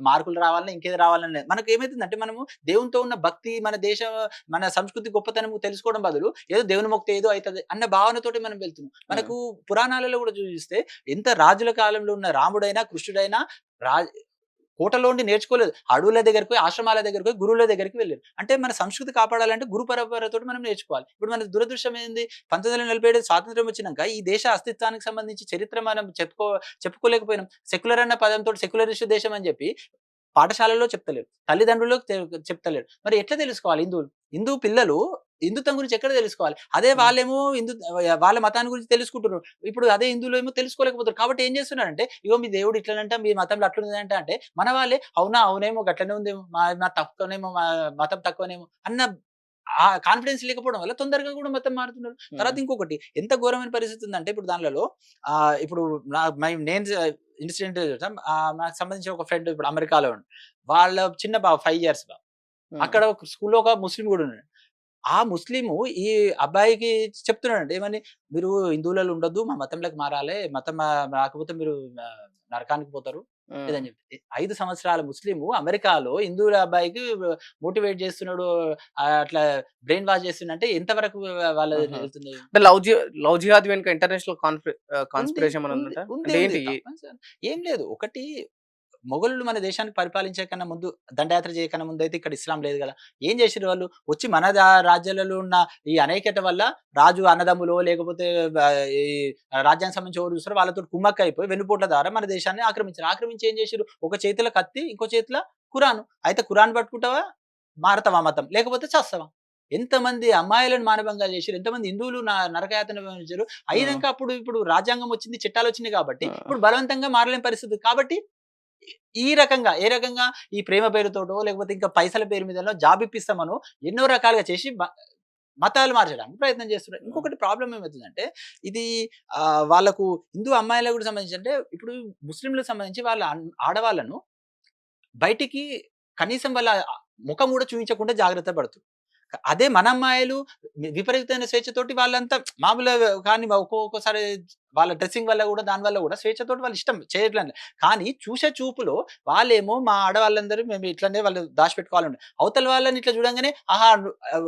మార్కులు రావాలన్నా ఇంకేది రావాలన్నా మనకు ఏమైతుందంటే మనము దేవునితో ఉన్న భక్తి మన దేశం మన సంస్కృతి గొప్పతనం తెలుసుకోవడం బదులు ఏదో దేవుని మొక్కితే ఏదో అవుతుంది అన్న భావనతోటి మనం వెళ్తున్నాం. హ్మ్. మనకు పురాణాలలో కూడా చూస్తే ఎంత రాజుల కాలంలో ఉన్న రాముడైనా కృష్ణుడైనా రా కోటలో ఉండి నేర్చుకోలేదు. అడవుల దగ్గరికి పోయి, ఆశ్రమాల దగ్గరికి పోయి, గురువుల దగ్గరికి వెళ్ళారు. అంటే మన సంస్కృతి కాపాడాలంటే గురు పరంపరతోటి మనం నేర్చుకోవాలి. ఇప్పుడు మన దురదృష్టం ఏంది? 1947 స్వాతంత్ర్యం వచ్చినాక ఈ దేశ అస్తిత్వానికి సంబంధించి చరిత్ర మనం చెప్పుకోలేకపోయినాం. సెక్యులర్ అన్న పదంతోటి సెక్యులరిస్ట్ దేశం అని చెప్పి పాఠశాలల్లో చెప్తలేరు. తల్లిదండ్రులకు చెప్తలేరు. మరి ఎట్లా తెలుసుకోవాలి హిందువులు? హిందూ పిల్లలు హిందుత్వం గురించి ఎక్కడ తెలుసుకోవాలి? అదే హ్మ్. వాళ్ళేమో వాళ్ళ మతాన్ని గురించి తెలుసుకుంటున్నారు. ఇప్పుడు అదే హిందువులేమో తెలుసుకోలేకపోతున్నారు. కాబట్టి ఏం చేస్తున్నారంటే, ఇగో మీ దేవుడు ఇట్లనంట, మీ మతంలో అట్లున్నదంట అంటే, మన వాళ్ళే అవునా? అవునేమో గట్లనే ఉందేమో, మా తక్కువనేమో, మా మతం తక్కువనేమో అన్న ఆ కాన్ఫిడెన్స్ లేకపోవడం వల్ల తొందరగా కూడా మతం మారుతున్నారు. హ్మ్. తర్వాత ఇంకొకటి ఎంత ఘోరమైన పరిస్థితి ఉందంటే ఇప్పుడు దానిలలో ఇప్పుడు నేను ఇన్సిడెంట్ చెప్తాం. నాకు సంబంధించిన ఒక ఫ్రెండ్ ఇప్పుడు అమెరికాలో ఉన్నాడు. వాళ్ళ చిన్న బాబు 5 ఇయర్స్ బాబు. హ్మ్. అక్కడ ఒక స్కూల్‌లో ఒక ముస్లిం కూడా ఉన్నాడు. ఆ ముస్లిము ఈ అబ్బాయికి చెప్తున్నాడంట ఏమని, "మీరు హిందువులలో ఉండొద్దు. మా మతంలోకి మారాలే. మతం రాకపోతే మీరు నరకానికి పోతారు." హ్మ్. లేదని చెప్పి 5 సంవత్సరాల ముస్లిము అమెరికాలో హిందువుల అబ్బాయికి మోటివేట్ చేస్తున్నాడు. అట్లా బ్రెయిన్ వాష్ చేస్తుండంటే ఎంత వరకు వాళ్ళది హుహు. వెళ్తుంది? అంటే లవ్ జిహాద్ వెనుక ఇంటర్నేషనల్ ఉంది. కాన్స్పిరసీ ఏమైనా ఉంది. ఉందంట? ఉంది. అంటే ఉంది. ఏంటి? తప్పనిసరి. ఏం లేదు. ఒకటి మొఘలులు మన దేశాన్ని పరిపాలించే కన్నా ముందు, దండయాత్ర చేయకన్నా ముందైతే ఇక్కడ ఇస్లాం లేదు గదా. ఏం చేసిర్రు వాళ్ళు? వచ్చి మన రాజ్యాలలో ఉన్న ఈ అనైక్యత వల్ల రాజు అన్నదమ్ములో లేకపోతే ఈ రాజ్యానికి సంబంధించి ఎవరు చూస్తారో వాళ్ళతోటి కుమ్మక్కయిపోయి వెన్నుపోట్ల ద్వారా మన దేశాన్ని ఆక్రమించారు. ఆక్రమించి ఏం చేసిర్రు? ఒక చేతిలో కత్తి, ఇంకో చేతిలో ఖురాను. అయితే ఖురాన్ పట్టుకుంటావా? మారతావా మతం. లేకపోతే చస్తావా. ఎంతమంది అమ్మాయిలను మానభంగాలు చేసిర్రు. ఎంతమంది హిందువులు నరకయాతన అనుభవించారు. హ్మ్. అయినంక ఇప్పుడు రాజ్యాంగం వచ్చింది, చట్టాలొచ్చినాయి కాబట్టి హ్మ్. ఇప్పుడు బలవంతంగా మారలేని పరిస్థితి. కాబట్టి ఈ రకంగా ఏ రకంగా ఈ ప్రేమ పేరుతోటో లేకపోతే ఇంకా పైసల పేరు మీదనో జాబ్ ఇప్పిస్తామనో ఎన్నో రకాలుగా చేసి మతాలు మార్చడానికి ప్రయత్నం చేస్తున్నారు. హ్మ్. ఇంకొకటి ప్రాబ్లమ్ ఏమైతుందంటే ఇది వాళ్ళకు హిందూ అమ్మాయిలకు కూడా సంబంధించి అంటే ఇప్పుడు ముస్లింలకు సంబంధించి వాళ్ళ ఆడవాళ్ళను బయటికి కనీసం వాళ్ళ ముఖం కూడా చూయించకుండా జాగ్రత్త పడుతున్నారు. అదే మన అమ్మాయిలు విపరీతమైన స్వేచ్ఛతోటి వాళ్ళంతా మామూలుగా కానీ ఒక్కొక్కసారి వాళ్ళ డ్రెస్సింగ్ వల్ల కూడా దాని వల్ల కూడా స్వేచ్ఛతోటి వాళ్ళు ఇష్టం చేయట్లేదు. కానీ చూసే చూపులో వాళ్ళేమో మా ఆడవాళ్ళందరూ మేము ఇట్లనే వాళ్ళు దాచిపెట్టుకోవాలండి. అవతల వాళ్ళని ఇట్లా చూడంగానే ఆహా!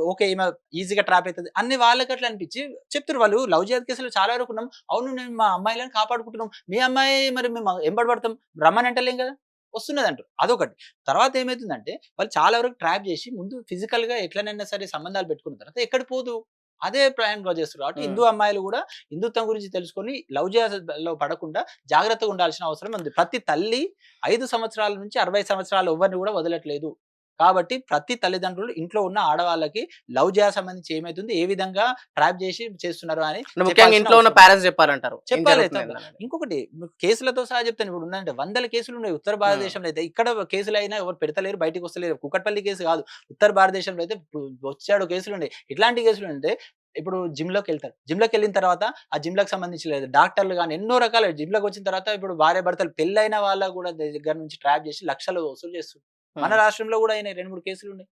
ఓకే. ఈమె ఈజీగా ట్రాప్ అయితది అని వాళ్ళకి అట్లా అనిపించి చెప్తుర్రు. వాళ్ళు లవ్ జిహాద్ కేసులో చాలా వరకు ఉన్నాం. అవును నేను మా అమ్మాయిలను కాపాడుకుంటున్నాం. మీ అమ్మాయి మరి మేము ఎంబడి పడతాం. రమ్మని అంటలేం కదా! వస్తున్నదంటారు. అదొకటి. తర్వాత ఏమైతుందంటే వాళ్ళు చాలా వరకు ట్రాప్ చేసి ముందు ఫిజికల్‌గా ఎట్లనైనా సరే సంబంధాలు పెట్టుకున్న తర్వాత ఎక్కడికి పోదు. అదే ప్రయాణంగా చేస్తుర్రు. కాబట్టి హ్మ్. హిందూ అమ్మాయిలు కూడా హిందుత్వం గురించి తెలుసుకొని లవ్ జిహాద్‌లో పడకుండా జాగ్రత్తగా ఉండాల్సిన అవసరం ఉంది. ప్రతి తల్లి 5 సంవత్సరాల నుంచి 60 సంవత్సరాలు ఎవ్వరిని కూడా వదలట్లేదు. కాబట్టి ప్రతి తల్లిదండ్రులు ఇంట్లో ఉన్న ఆడవాళ్ళకి లవ్ జిహాద్ సంబంధించి ఏమైతుంది? ఏ విధంగా ట్రాప్ చేసి చేస్తున్నారు అని అంటే ముఖ్యంగా చెప్పాల్సిన ఇంట్లో ఉన్న అవసరం ఉంది. పేరెంట్స్ చెప్పాలంటారు. ఏం చెప్పాలి. జరుగుతుందనేది. ఇంకొకటి మీకు కేసులతో సహా చెప్తాను. ఇప్పుడు ఉన్నాయంటే వందల కేసులున్నాయి. ఉత్తర హ్మ్. భారతదేశంలో అయితే ఇక్కడ కేసులైనా ఎవరు పెడతలేరు, బయటికొస్తలేరు. కూకట్పల్లి కేసు కాదు. ఉత్తర భారతదేశంలో అయితే బొచ్చెడు కేసులున్నాయి. ఎట్లాంటి కేసులుంటే ఇప్పుడు జిమ్‌లోకెళ్తారు. జిమ్‌లోకెళ్ళిన తర్వాత ఆ జిమ్‌లకు సంబంధించి లేదు డాక్టర్లు గాని ఎన్నో రకాల జిమ్‌లోకొచ్చిన తర్వాత ఇప్పుడు భార్యాభర్తలు పెళ్లైన వాళ్ళ కూడా దగ్గర నుంచి ట్రాప్ చేసి లక్షలు వసూలు చేస్తున్నారు. మన హ్మ్. రాష్ట్రంలో కూడా అయినాయి 2, 3 కేసులున్నాయి.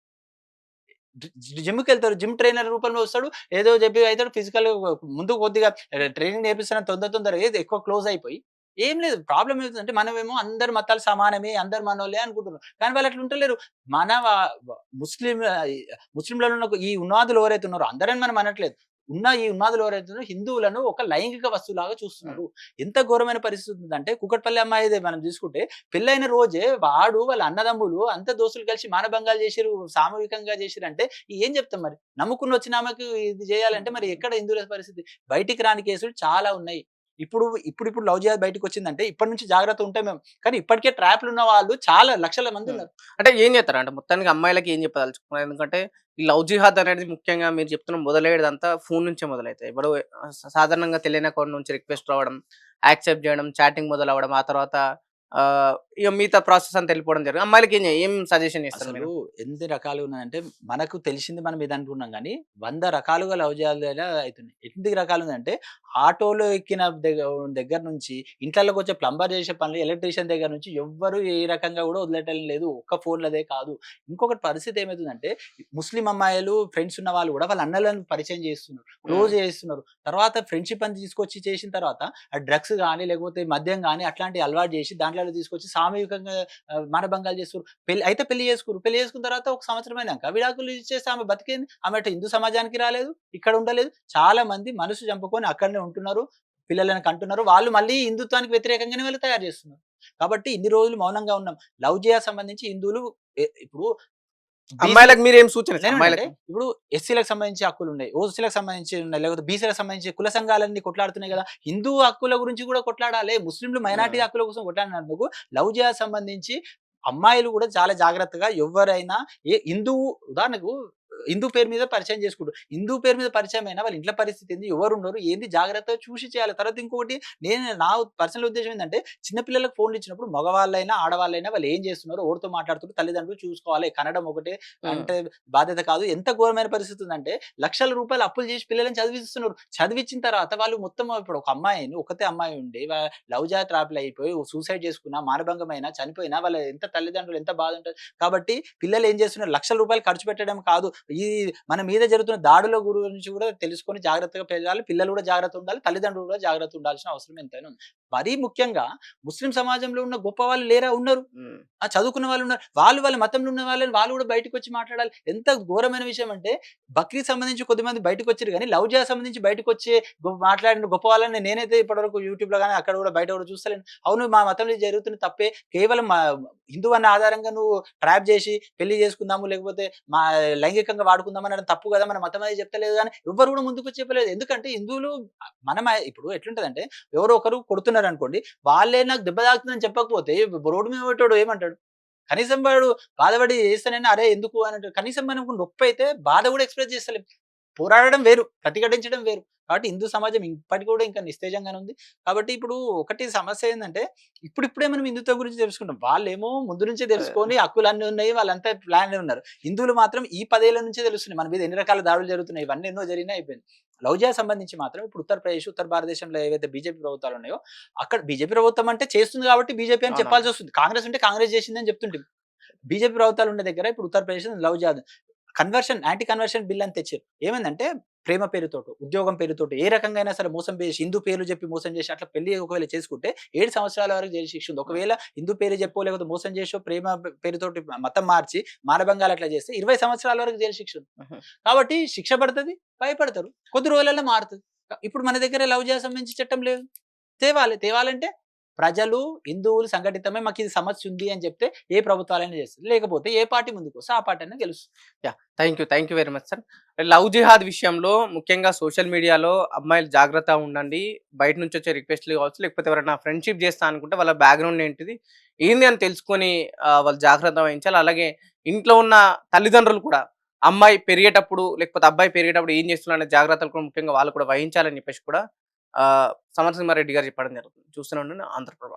జిమ్‌కెళ్తారు. జిమ్ ట్రైనర్ రూపంలో వస్తాడు. ఏదో చెప్పి అయితాడు ఫిజికల్ ముందు కొద్దిగా ట్రైనింగ్ నేర్పిస్తానని తొందరగా ఏది ఎక్కువ క్లోజ్ అయిపోయి ఏం లేదు. ప్రాబ్లమ్ ఏమైతుందంటే మనమేమో అందరు మతాలు సమానమే, అందరు మనోళ్ళే అనుకుంటున్నాం. కానీ వాళ్ళు అట్లా ఉంటలేరు. మన వ వ ముస్లిం ముస్లింలలో ఉన్న ఈ ఉన్మాదులు ఎవరైతే ఉన్నారో అందరని మనం అనట్లేదు. ఉన్న ఈ ఉన్మాదులు ఎవరైతే ఉన్నారో హిందువులను ఒక లైంగిక వస్తువులాగా హ్మ్. చూస్తున్నారు. ఎంత ఘోరమైన పరిస్థితి ఉందంటే కూకట్పల్లి అమ్మాయిదే మనం తీసుకుంటే పెళ్లైన రోజే వాడు వాళ్ళ అన్నదమ్ములు అంత దోస్తులు కలిసి మానభంగాలు చేసిర్రు, సామూహికంగా చేసిర్రంటే ఏం చెప్తాం మరి? నమ్ముకుని వచ్చిన ఆమెకు ఇది చేయాలంటే మరి ఎక్కడ హిందువుల పరిస్థితి? బయటికి రాని కేసులు చాలా ఉన్నాయి. ఇప్పుడు లవ్ జిహాద్ బయటికొచ్చిందంటే ఇప్పటి నుంచి జాగ్రత్త ఉంటాం మేము. కానీ ఇప్పటికే ట్రాప్‌లు ఉన్న వాళ్ళు చాలా లక్షల మంది హ్మ్. ఉన్నారు. అంటే ఏం జేత్తారు? అంటే మొత్తానికి అమ్మాయిలకి ఏం చెప్పదలుచుకున్నారు? ఎందుకంటే ఈ లవ్ జిహాద్ అనేది ముఖ్యంగా మీరు చెప్తున్న మొదలయ్యేదంతా ఫోను నుంచే మొదలైతాయి. ఇప్పుడు సాధారణంగా తెలియని అకౌంట్ నుంచి రిక్వెస్ట్ రావడం, యాక్సెప్ట్ జేయడం, చాటింగ్ మొదలవ్వడం, ఆ తర్వాత ఇగ మిగతా ప్రాసెస్ అంతా ఎళ్ళిపోవడం జరిగింది. అమ్మాయిలకి ఏం సజెషన్ ఇస్తారు అసలు మీరు? ఎన్ని రకాలుగున్నదంటే, మనకు తెలిసింది మనం ఇదనుకున్నాం గానీ, 100 రకాలుగా లవ్ జిహాద్‌లు అయితున్నాయి. ఎన్ని రకాలుందంటే, ఆటోలో ఎక్కిన దగ్గర నుంచి, ఇంట్లల్లకొచ్చే ప్లంబర్ చేసే పనులు, ఎలక్ట్రీషియన్ దగ్గర నుంచి ఎవ్వరు ఏ రకంగా గూడా వదిలేయటం లేదు. ఒక్క ఫోన్‌లదే కాదు. ఇంకొకటి పరిస్థితి ఏమైతుందంటే, ముస్లిం అమ్మాయిలు ఫ్రెండ్స్ ఉన్న వాళ్ళు గూడా వాళ్ళ అన్నలను పరిచయం చేస్తున్నారు. హ్మ్. క్లోజ్ చేస్తున్నారు. తర్వాత ఫ్రెండ్‌షిప్ అని తీసుకొచ్చి చేసిన తర్వాత, ఆ డ్రగ్స్ గాని, లేకపోతే మద్యం గాని అట్లాంటివి అలవాటు చేసి, దాంట్లలో తీసుకొచ్చి సామూహికంగా మానభంగాలు చేస్తుర్రు. పెళ్లి చేసుకుర్రు. పెళ్లి చేసుకున్న తర్వాత ఒక సంవత్సరం అయినాక విడాకులు ఇచ్చేసి ఆమె బతికేంది. ఆమె అటు హిందూ సమాజానికి రాలేదు. ఇక్కడ ఉండలేదు. చాలా మంది మనసు చంపుకొని అక్కడనే ఉంటున్నారు. పిల్లలని కంటున్నారు. వాళ్ళు మళ్ళీ హిందుత్వానికి వ్యతిరేకంగానే వాళ్ళు తయారు చేస్తున్నారు. కాబట్టి ఇన్ని రోజులు మౌనంగా ఉన్నాం. లవ్ జిహాద్ సంబంధించి హిందువులు ఇప్పుడు బీసీ అమ్మాయిలకి మీరేం సూచన ఇస్తారు? నేనేమంటే అమ్మాయిలకి? ఇప్పుడు ఎస్సీలకు సంబంధించి హక్కులున్నాయి. ఓసీలకు సంబంధించి ఉన్నాయి. లేకపోతే బీసీలకు సంబంధించి కుల సంఘాలన్నీ కొట్లాడుతున్నాయి గదా! హిందూ హక్కుల గురించి గూడా కొట్లాడాలి. ముస్లింలు మైనారిటీ హ్మ్. హక్కుల కోసం కొట్లాడినందుకు లవ్ జిహాద్ సంబంధించి అమ్మాయిలు గూడా చాలా జాగ్రత్తగా ఎవ్వరైనా హిందువు ఉదాహరణకు హిందూ పేరు మీద పరిచయం చేసుకుంటారు. హిందూ పేరు మీద పరిచయం అయినా వాళ్ళ ఇంట్ల పరిస్థితి ఏంది? ఎవరున్నారు? ఏంది? జాగ్రత్తగా చూసి చేయాలి. తర్వాత ఇంకొకటి నా పర్సనల్ ఉద్దేశ్యం ఏందంటే చిన్న పిల్లలకు ఫోన్‌లు ఇచ్చినప్పుడు మగవాళ్ళైనా, ఆడవాళ్ళైనా వాళ్ళు ఏం చేస్తున్నారో, ఎవరితో మాట్లాడుతున్నారు తల్లిదండ్రులు చూసుకోవాలి. కనడం ఒకటే హ్మ్. అంటే బాధ్యత కాదు. ఎంత ఘోరమైన పరిస్థితి ఉందంటే లక్షల రూపాయలు అప్పులు చేసి పిల్లలని చదివిస్తున్నారు. చదివిచ్చిన తర్వాత వాళ్ళు మొత్తం ఇప్పుడు ఒక అమ్మాయిని ఒకతే అమ్మాయి ఉండి లవ్ జిహాద్ ట్రాప్‌లో అయిపోయి సూసైడ్ చేసుకున్నా, మానభంగమైనా, చనిపోయినా వాళ్ళ ఎంత తల్లిదండ్రులు ఎంత బాధ ఉంటది. కాబట్టి పిల్లలు ఏం చేస్తున్నారు లక్షల రూపాయలు ఖర్చు పెట్టడం కాదు. ఈ మన మీద జరుగుతున్న దాడుల గురించి కూడా తెలుసుకొని జాగ్రత్తగా పెరగాలి. పిల్లలు కూడా జాగ్రత్తగా ఉండాలి. తల్లిదండ్రులు కూడా జాగ్రత్తగా ఉండాల్సిన అవసరం ఎంతైనా ఉంది. మరీ ముఖ్యంగా ముస్లిం సమాజంలో ఉన్న గొప్పవాళ్ళు లేరా? ఉన్నారు. హ్మ్. చదువుకున్న వాళ్ళున్నారు. వాళ్ళ మతంలో ఉన్న వాళ్ళని వాళ్ళు గూడా బయటకొచ్చి మాట్లాడాలి. ఎంత ఘోరమైన విషయం అంటే బక్రీద్ సంబంధించి కొద్దిమంది బయటకొచ్చిర్రు గానీ, లవ్ జిహాద్ సంబంధించి బయటకొచ్చి మాట్లాడిన గొప్ప వాళ్ళని నేనైతే ఇప్పటివరకు యూట్యూబ్‌లో గాని, అక్కడ గూడా బయట గూడా చూస్తలేను. అవును మా మతంలో ఇది జరుగుతున్న తప్పే. కేవలం హిందువు అన్న ఆధారంగా నువ్వు ట్రాప్ జేసి పెళ్లి చేసుకుందాము, లేకపోతే మా లైంగికంగా వాడుకుందాం అనడం తప్పు గదా! మన మతం అది చెప్తలేదు గానీ, ఎవ్వరు గూడా ముందుకొచ్చి చెప్పలేదు. ఎందుకంటే హిందువులు ఇప్పుడు ఎట్లుంటదంటే ఎవరో ఒకరు కొడుతున్నారనుకోండి, వాళ్ళే నాకు దెబ్బ తాకుతుందని చెప్పకపోతే రోడ్డు మీద పోయేటోడు ఏమంటాడు? కనీసం వాడు బాధపడి చేస్తానని అరే ఎందుకు అని అంటాడు. కనీసం మనకు నొప్పైతే బాధ కూడా ఎక్స్‌ప్రెస్ చేస్తలేం. పోరాడడం వేరు. ప్రతిఘటించడం వేరు. కాబట్టి హిందూ సమాజం ఇప్పటికి కూడా ఇంకా నిస్తేజంగానే ఉంది. కాబట్టి ఇప్పుడు ఒకటి సమస్య ఏందంటే ఇప్పుడిప్పుడే మనం హిందుత్వం గురించి తెలుసుకుంటాం. వాళ్ళేమో ముందు నుంచే తెలుసుకొని హక్కులన్నీ ఉన్నాయి. వాళ్ళంతా ప్లాన్‌లో ఉన్నారు. హిందువులు మాత్రం ఈ 10 ఏళ్ల నుంచే తెలుస్తున్నాయి. మన మీద ఎన్ని రకాల దాడులు జరుగుతున్నాయి. ఇవన్నీ ఎన్నో జరిగినాయి అయిపోయింది. లవ్ జిహాద్ సంబంధించి మాత్రం ఇప్పుడు ఉత్తరప్రదేశ్, ఉత్తర భారతదేశంలో ఏవైతే బీజేపీ ప్రభుత్వాలు ఉన్నాయో అక్కడ బీజేపీ ప్రభుత్వం అంటే చేస్తుంది కాబట్టి బీజేపీ అని అవునవును. చెప్పాల్సొస్తుంది. కాంగ్రెస్ ఉంటే కాంగ్రెస్ చేసిందని చెప్తుంటిమి. బీజేపీ ప్రభుత్వాలు ఉన్న దగ్గర ఇప్పుడు ఉత్తరప్రదేశ్ లవ్ జిహాద్. యాంటీ కన్వర్షన్ బిల్ అని తెచ్చారు. ఏమైందంటే ప్రేమ పేరుతోటి, ఉద్యోగం పేరుతోటి ఏ రకంగా అయినా సరే మోసం చేసి, హిందూ పేర్లు చెప్పి మోసం చేసి అట్లా పెళ్లి ఒకవేళ చేసుకుంటే 7 సంవత్సరాల వరకు జైలు శిక్ష ఉంది. ఒకవేళ హిందూ పేరు చెప్పో లేకపోతే మోసం చేసో ప్రేమ పేరుతోటి మతం మార్చి మానభంగాలు అట్లా చేస్తే 20 సంవత్సరాల వరకు జైలు శిక్ష ఉంది. ఉహు. కాబట్టి శిక్ష పడుతుంది, భయపడతారు. కొద్ది రోజులలో మారుతుంది. ఇప్పుడు మన దగ్గర లవ్ జిహాద్ సంబంధించి చట్టం లేదు. తేవాలంటే ప్రజలు, హిందువులు సంఘటితమై మాకు ఇది సమస్య ఉంది అని చెప్తే ఏ ప్రభుత్వాలైనా చేస్తుంది. లేకపోతే ఏ పార్టీ ముందుకు వస్తే ఆ పార్టీ అయినా గెలుస్తుంది. Thank you very much sir. Love జిహాద్ విషయంలో ముఖ్యంగా సోషల్ మీడియాలో అమ్మాయిలు జాగ్రత్తగా ఉండండి. బయట నుంచి వచ్చే రిక్వెస్ట్లు కావచ్చు, లేకపోతే ఎవరైనా ఫ్రెండ్షిప్ చేస్తా అనుకుంటే వాళ్ళ బ్యాక్గ్రౌండ్ ఏంది అని తెలుసుకొని వాళ్ళు జాగ్రత్త వహించాలి. అలాగే ఇంట్లో ఉన్న తల్లిదండ్రులు కూడా అమ్మాయి పెరిగేటప్పుడు లేకపోతే అబ్బాయి పెరిగేటప్పుడు ఏం చేస్తున్నారు అనే జాగ్రత్తలు కూడా ముఖ్యంగా వాళ్ళు కూడా వహించాలని చెప్పేసి కూడా సమరసింహారెడ్డి గారు చెప్పడం జరుగుతుంది. చూస్తూనే ఉండండి ఆంధ్రప్రభ.